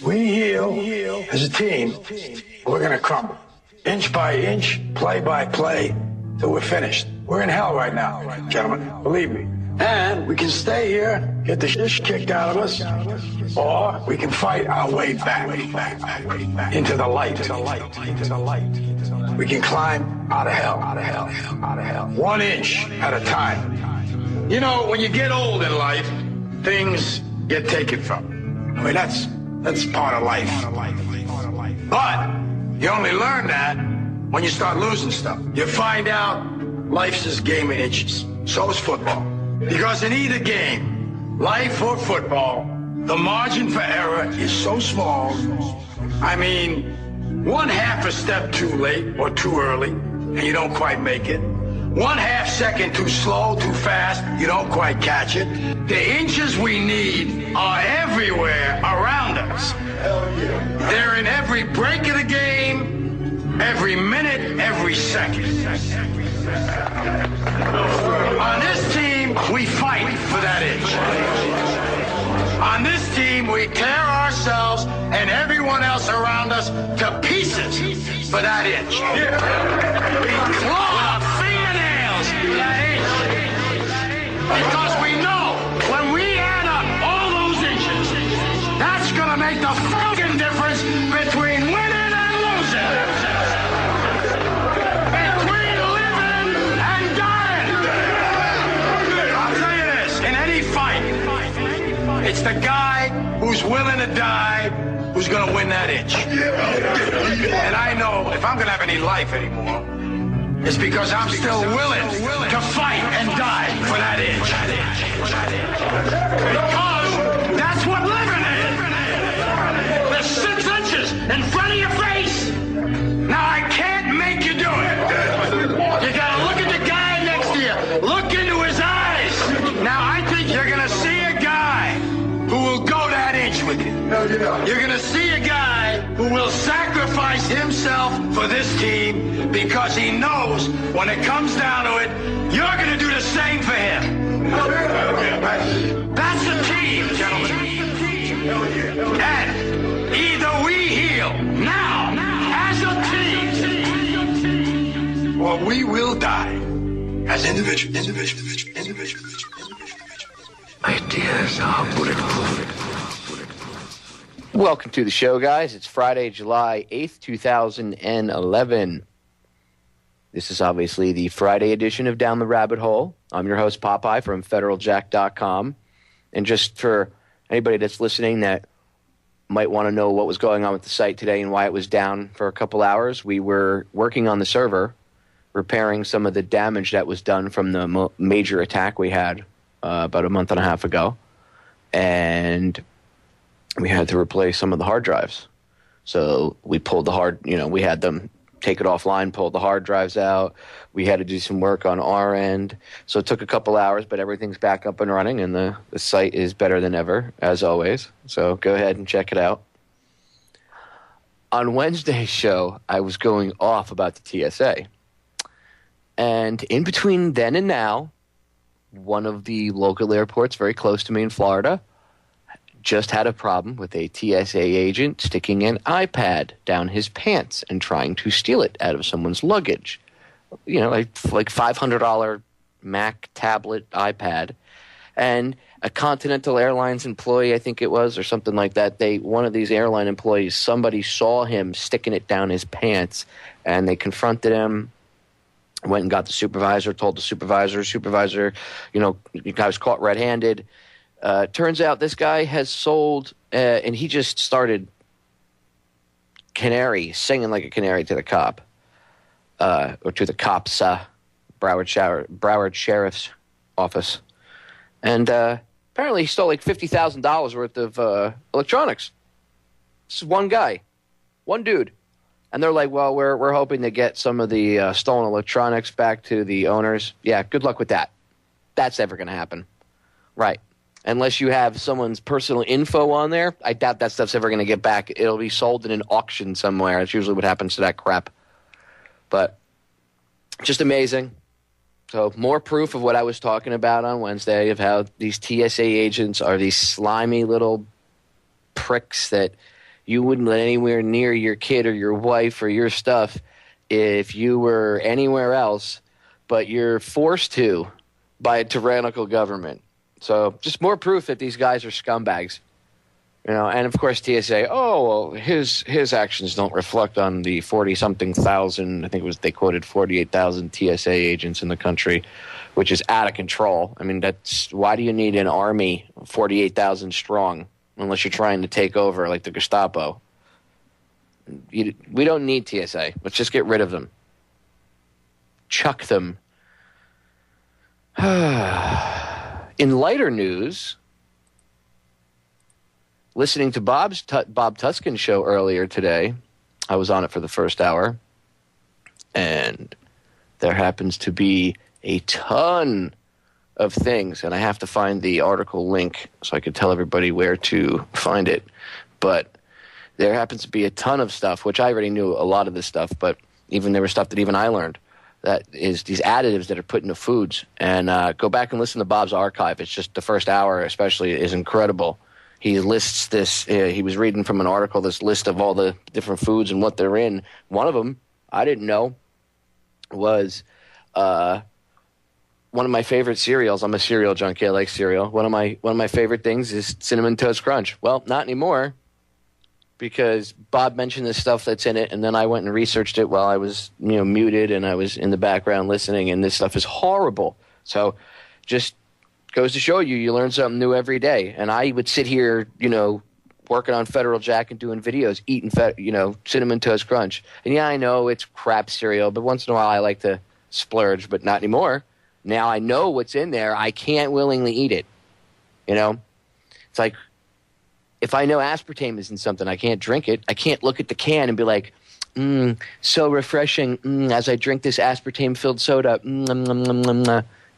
We heal as a team. We're going to crumble. Inch by inch, play by play, till we're finished. We're in hell right now, gentlemen. Believe me. And we can stay here, get the shit kicked out of us, or we can fight our way back into the light. We can climb out of hell. 1 inch at a time. You know, when you get old in life, things get taken from. I mean, that's part of life. But you only learn that when you start losing stuff. You find out life's this game of inches. So is football. Because in either game, life or football, the margin for error is so small. I mean, 1/2 a step too late or too early, and you don't quite make it. 1/2 second too slow, too fast, you don't quite catch it. The inches we need are everywhere around us. They're in every break of the game, every minute, every second. On this team, we fight for that inch. On this team, we tear ourselves and everyone else around us to pieces for that inch. We claw our fingernails for that inch. Because we know when we add up all those inches, that's going to make the fucking difference between winning and losing. Between living and dying. I'll tell you this, in any fight, it's the guy who's willing to die who's going to win that inch. And I know if I'm going to have any life anymore, it's because I'm still willing to fight and die for that inch. Because that's what living is. There's 6 inches in front of your face. Now I can't make you do it. You gotta look at the guy next to you. Look into his eyes. Now I think you're gonna see a guy who will go that inch with you. You're gonna see a guy who will sacrifice himself for this team because he knows when it comes down to it, you're gonna do the same for him. That's a team, gentlemen. And either we heal now as a team, or we will die as individuals. Ideas are bulletproof. Welcome to the show, guys. It's Friday, July 8th, 2011. This is obviously the Friday edition of Down the Rabbit Hole. I'm your host, Popeye, from FederalJack.com. And just for anybody that's listening that might want to know what was going on with the site today and why it was down for a couple hours, we were working on the server, repairing some of the damage that was done from the major attack we had about a month and a half ago. And we had to replace some of the hard drives. So we pulled we had them take it offline, pull the hard drives out. We had to do some work on our end. So it took a couple hours, but everything's back up and running, and the site is better than ever, as always. So go ahead and check it out. On Wednesday's show, I was going off about the TSA. And in between then and now, one of the local airports very close to me in Florida just had a problem with a TSA agent sticking an iPad down his pants and trying to steal it out of someone's luggage. You know, like $500 Mac tablet iPad. And a Continental Airlines employee, I think it was, or something like that, one of these airline employees, somebody saw him sticking it down his pants, and they confronted him, went and got the supervisor, told the supervisor, you guy was caught red-handed. Turns out this guy has sold, and he just started singing like a canary to the cop, or to the cops, Broward Sheriff's Office. And apparently he stole like $50,000 worth of electronics. This is one guy, one dude. And they're like, well, we're hoping to get some of the stolen electronics back to the owners. Yeah, good luck with that. That's never going to happen. Right. Unless you have someone's personal info on there, I doubt that stuff's ever going to get back. It'll be sold in an auction somewhere. That's usually what happens to that crap. But just amazing. So more proof of what I was talking about on Wednesday of how these TSA agents are these slimy little pricks that you wouldn't let anywhere near your kid or your wife or your stuff if you were anywhere else, but you're forced to by a tyrannical government. So just more proof that these guys are scumbags. And of course TSA, well, his actions don't reflect on the 40-something thousand, I think they quoted 48,000 TSA agents in the country, which is out of control. I mean, why do you need an army 48,000 strong unless you're trying to take over like the Gestapo? We don't need TSA. Let's just get rid of them. Chuck them. In lighter news, listening to Bob Tuskin's show earlier today, I was on it for the first hour, and there happens to be a ton of things, and I have to find the article link so I can tell everybody where to find it. But there happens to be a ton of stuff, which I already knew a lot of this stuff, but there was stuff that even I learned. That is these additives that are put into foods. And go back and listen to Bob's archive. It's just the first hour especially is incredible. He lists this, he was reading from an article, this list of all the different foods and what they're in. One of them, I didn't know, was one of my favorite cereals. I'm a cereal junkie. I like cereal. One of my favorite things is Cinnamon Toast Crunch. Well, not anymore, because Bob mentioned this stuff that's in it, and then I went and researched it while I was muted, and I was in the background listening, and this stuff is horrible. So just goes to show you learn something new every day. And I would sit here, working on Federal Jack and doing videos, eating Cinnamon Toast Crunch. And yeah, I know it's crap cereal, but once in a while I like to splurge, but not anymore. Now I know what's in there. I can't willingly eat it. It's like, if I know aspartame is in something, I can't drink it. I can't look at the can and be like, so refreshing, as I drink this aspartame-filled soda.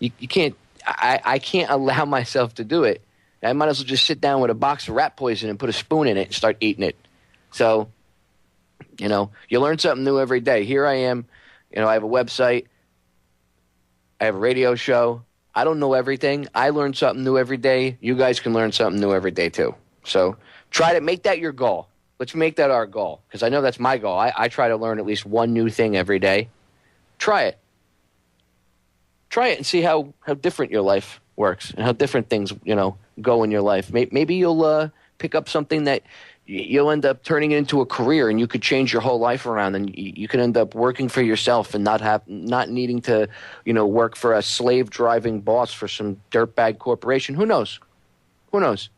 You can't. I can't allow myself to do it. I might as well just sit down with a box of rat poison and put a spoon in it and start eating it. So, you learn something new every day. Here I am. I have a website. I have a radio show. I don't know everything. I learn something new every day. You guys can learn something new every day, too. So try to make that your goal. Let's make that our goal, because I know that's my goal. I try to learn at least one new thing every day. Try it. Try it and see how different your life works and how different things, go in your life. Maybe you'll pick up something that you'll end up turning into a career, and you could change your whole life around, and you could end up working for yourself and not needing to, work for a slave-driving boss for some dirtbag corporation. Who knows? Who knows?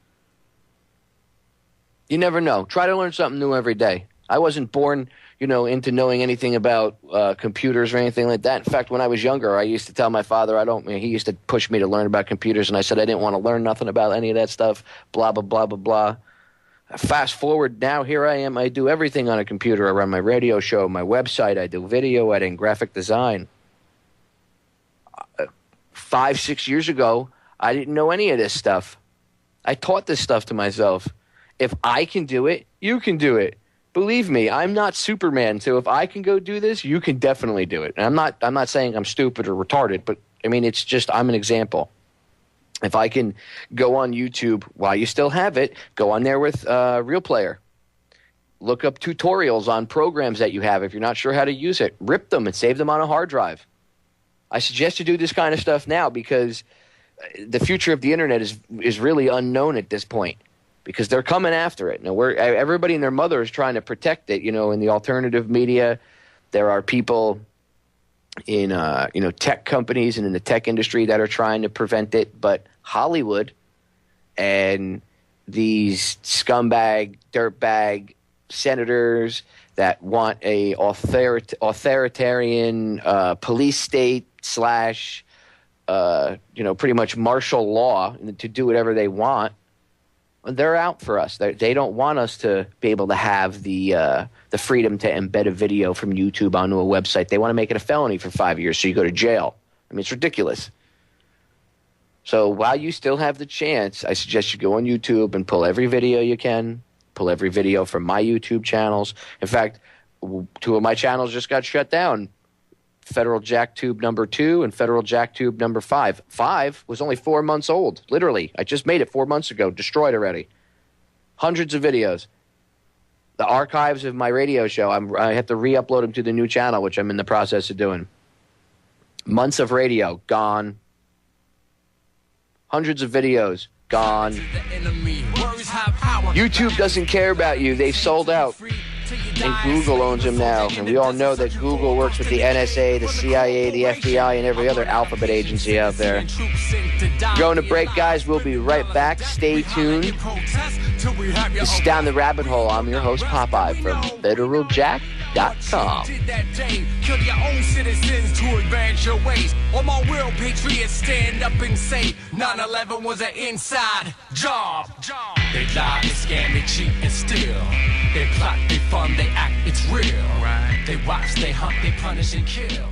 You never know. Try to learn something new every day. I wasn't born, into knowing anything about computers or anything like that. In fact, when I was younger, I used to tell my father he used to push me to learn about computers, and I said I didn't want to learn nothing about any of that stuff, blah, blah, blah, blah, blah. Fast forward now, here I am. I do everything on a computer. I run my radio show, my website. I do video editing, graphic design. 5-6 years ago, I didn't know any of this stuff. I taught this stuff to myself. If I can do it, you can do it. Believe me, I'm not Superman, so if I can go do this, you can definitely do it. And I'm not saying I'm stupid or retarded, but I mean, it's just I'm an example. If I can go on YouTube while you still have it, go on there with Real Player. Look up tutorials on programs that you have. If you're not sure how to use it, rip them and save them on a hard drive. I suggest you do this kind of stuff now, because the future of the internet is really unknown at this point, because they're coming after it. Now, everybody and their mother is trying to protect it. In the alternative media, there are people in tech companies and in the tech industry that are trying to prevent it. But Hollywood and these scumbag, dirtbag senators that want a authoritarian police state / pretty much martial law to do whatever they want, they're out for us. They don't want us to be able to have the freedom to embed a video from YouTube onto a website. They want to make it a felony for 5 years, so you go to jail. I mean, it's ridiculous. So while you still have the chance, I suggest you go on YouTube and pull every video you can. Pull every video from my YouTube channels. In fact, 2 of my channels just got shut down. Federal Jack Tube number 2 and Federal Jack Tube number 5. 5 was only 4 months old. Literally. I just made it 4 months ago. Destroyed already. Hundreds of videos. The archives of my radio show, I have to re-upload them to the new channel, which I'm in the process of doing. Months of radio, gone. Hundreds of videos, gone. YouTube doesn't care about you. They've sold out. And Google owns them now. And we all know that Google works with the NSA, the CIA, the FBI, and every other alphabet agency out there. Going to break, guys. We'll be right back. Stay tuned. This is Down the Rabbit Hole. I'm your host, Popeye, from FederalJack.com. Kill your own citizens to advance your ways. All my real patriots stand up and say 9/11 was an inside job. They lie, they scam, they cheat and steal. They plot, they fund, they act, it's real. They watch, they hunt, they punish and kill.